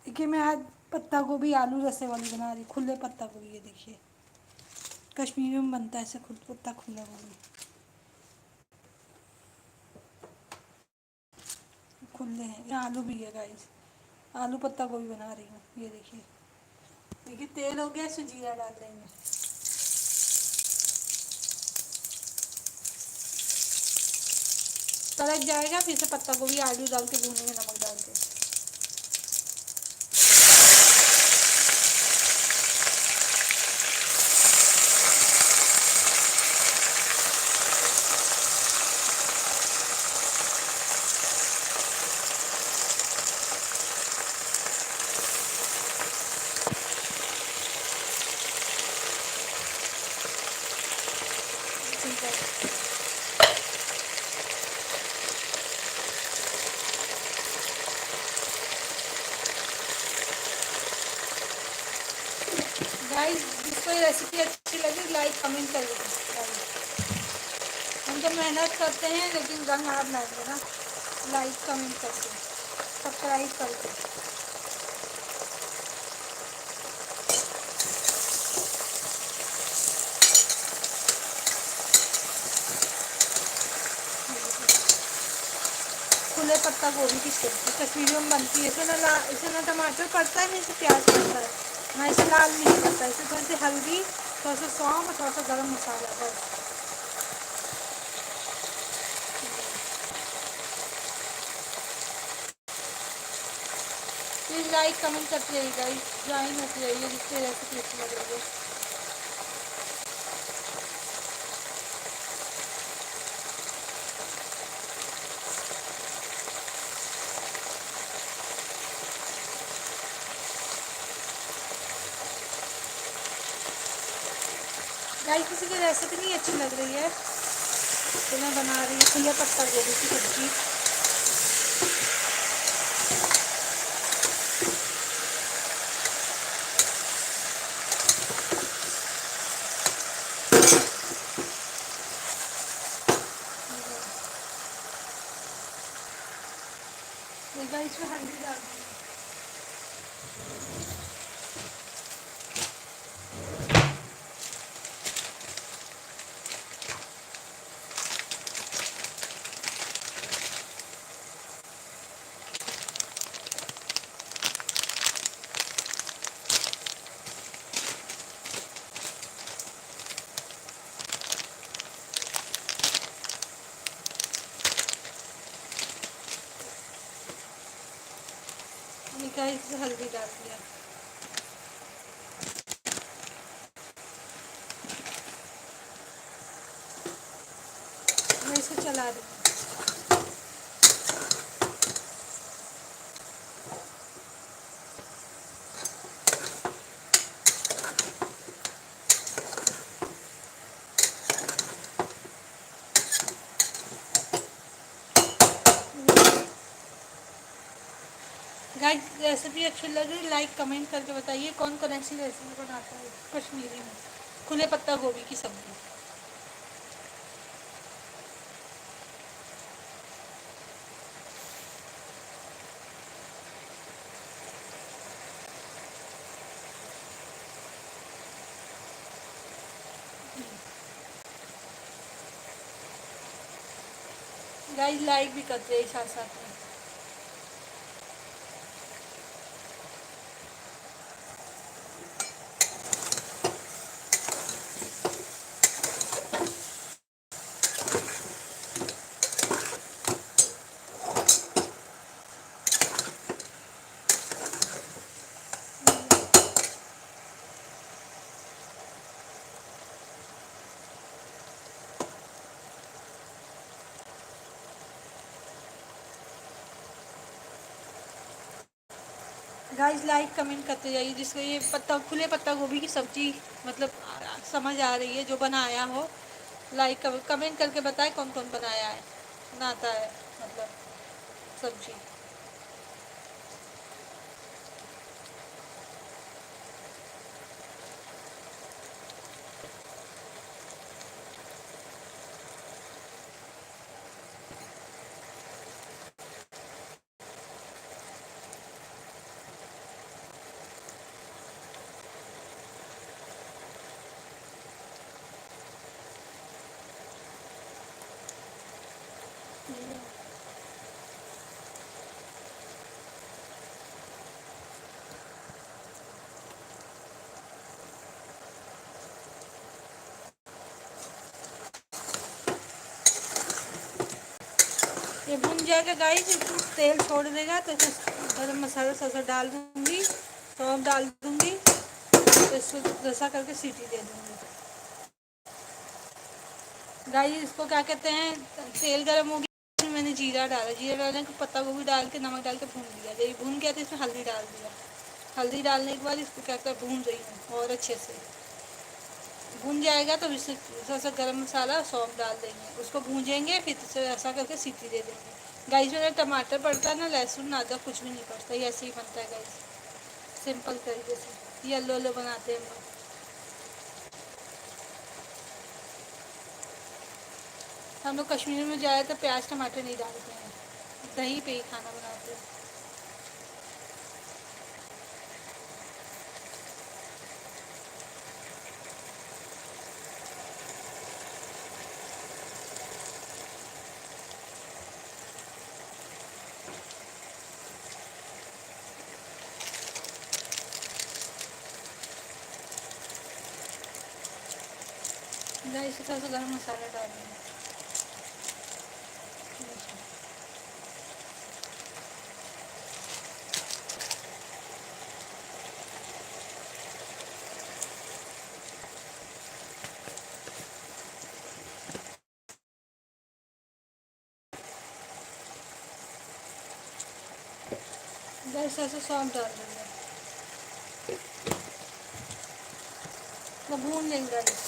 देखिए मैं आज पत्ता गोभी आलू रसे वाली बना रही, खुले पत्ता गोभी। ये देखिए कश्मीरी में बनता है ऐसे खुद पत्ता खुला गोभी, खुले हैं। यहाँ आलू भी है गाइस, आलू पत्ता गोभी बना रही हूँ। ये देखिए, देखिए तेल हो गया, इसमें जीरा डाल देंगे। तड़क जाएगा, फिर से पत्ता गोभी आलू डाल के भूनेंगे नमक डाल के। ठीक है गाइस, जिसको ये रेसिपी अच्छी लगी लाइक कमेंट कर दीजिए। हम तो मेहनत करते हैं लेकिन रंग आप लाएंगे ना, लाइक कमेंट करके, सब्सक्राइब करके। खुले पत्ता गोभी की सब्जी कश्मीरी में बनती है। इसे ना टमाटर पड़ता है, ना इसे प्याज पड़ता है, ना इसे लाल मिर्च पड़ता है। इसे थोड़ी सी हल्दी, थोड़ा सा सौंफ और थोड़ा सा गरम मसाला बस। प्लीज़ लाइक कमेंट करते रहिएगा, ज्वाइन होती रहिए, जिससे रेसिपी अच्छी लग रही है। गाइस, किसी की रेसिपी नहीं अच्छी लग रही है तो मैं बना रही हूँ खुले पत्ता गोभी की सब्जी। इसमें हल्दी डाल दी, गाइस हल्दी डाल दिया। मैं इसको चला दूँ। गाइस, रेसिपी अच्छी लगी लाइक कमेंट करके बताइए कौन कौन ऐसी रेसिपी बनाता है कश्मीरी में खुले पत्ता गोभी की सब्जी। गाइस लाइक भी करते हैं साथ साथ में। गाइस लाइक कमेंट करते जाइए, जिसको ये पत्ता खुले पत्ता गोभी की सब्जी मतलब समझ आ रही है, जो बनाया हो लाइक कमेंट करके बताए कौन कौन बनाया है, बनाता है मतलब सब्जी। ये भुन जाएगा गाइस, तेल छोड़ देगा तो इसमें गरम मसाला सब डाल दूँगी, सौंफ डाल दूँगी, तो इसको रसा करके सीटी दे दूँगी। गाइस इसको क्या कहते हैं, तेल गरम हो गया, इसमें मैंने जीरा डाला, जीरा डालने के पत्ता गोभी डाल के नमक डाल के भून दिया। जब ये भून गया तो इसमें हल्दी डाल दिया। हल्दी डालने के बाद इसको क्या कहते हैं भून रही हूँ और अच्छे से भून जाएगा तो इसमें थोड़ा सा गरम मसाला सौंफ डाल देंगे, उसको भूंजेंगे, फिर से ऐसा करके सीटी दे देंगे। गाइस में टमाटर पड़ता है ना, लहसुन अदरक कुछ भी नहीं पड़ता, ये ऐसे ही बनता है गाइस, सिंपल तरीके से येलो येलो बनाते हैं हम लोग। हम लोग कश्मीर में ज़्यादातर प्याज टमाटर नहीं डालते हैं, दही पे ही खाना बनाते हैं। गाइस थोड़ा सा गरम मसाला डाल देंगे। गाइस ऐसे सौंफ डाल देंगे, तो भून लेंगे गाइस।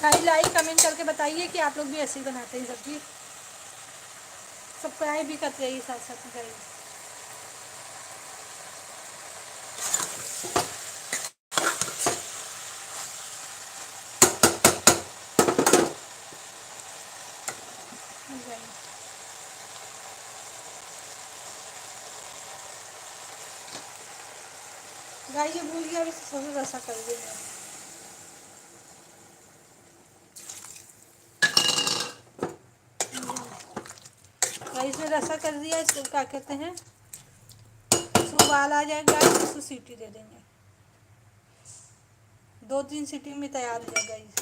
गाइस लाइक कमेंट करके बताइए कि आप लोग भी ऐसे ही बनाते हैं सब्जी, सब्सक्राइब भी करते रहिए साथ साथ में गाइस। गाइस ये भूल गया, अभी थोड़ा सा रसा कर देंगे। गाइस में रसा कर दिया, इसको क्या कहते हैं, इसको उबाल आ जाएगा, इसको सीटी दे देंगे, 2-3 सीटी में तैयार हो जाएगा गाइस।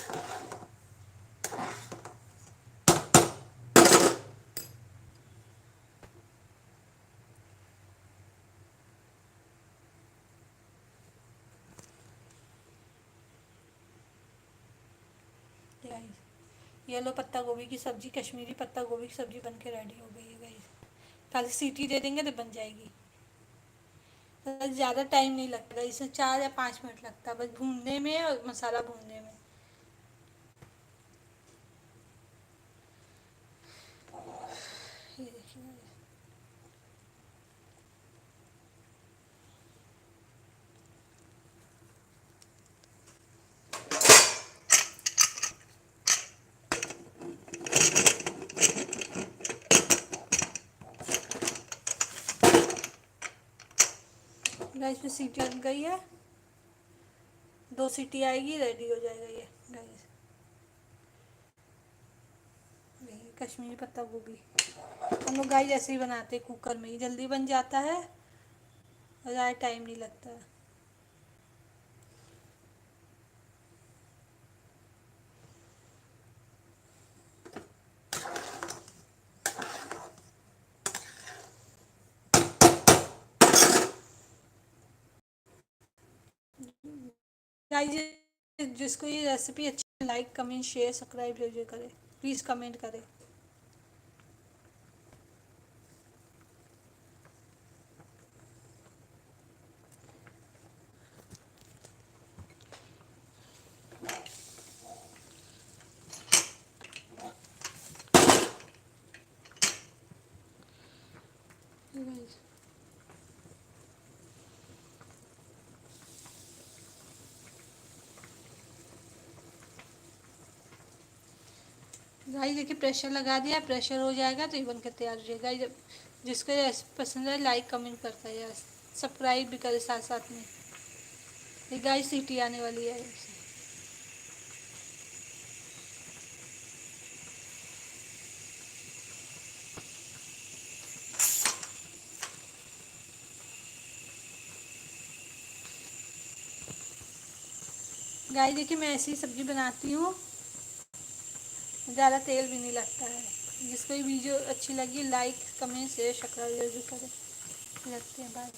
येलो पत्ता गोभी की सब्जी, कश्मीरी पत्ता गोभी की सब्जी बनके रेडी हो गई है गाइस। खाली सीटी दे देंगे तो बन जाएगी। तो ज़्यादा टाइम नहीं लगता, इसमें 4 या 5 मिनट लगता है बस भूनने में और मसाला भूनने में। ये देखिए गाइस में सीटी लग गई है, 2 सीटी आएगी रेडी हो जाएगा ये गाइस। कश्मीरी पत्ता गोभी हम लोग गाइस ऐसे ही बनाते हैं, कुकर में ही जल्दी बन जाता है और ज़्यादा टाइम नहीं लगता है। गाइस जिसको ये रेसिपी अच्छी, लाइक कमेंट शेयर सब्सक्राइब जरूर करें, प्लीज़ कमेंट करें। गाइस देखिए प्रेशर लगा दिया, प्रेशर हो जाएगा तो ये बनकर तैयार हो जाएगा। जब जिसको रेसिपी पसंद है लाइक कमेंट करता है, सब्सक्राइब भी करे साथ साथ में। ये गाइस सीटी आने वाली है। गाइस देखिए मैं ऐसी सब्जी बनाती हूँ, ज़्यादा तेल भी नहीं लगता है। जिसको ये वीडियो अच्छी लगी लाइक कमेंट शेयर सब्सक्राइब जरूर करें। लगते हैं, बाय।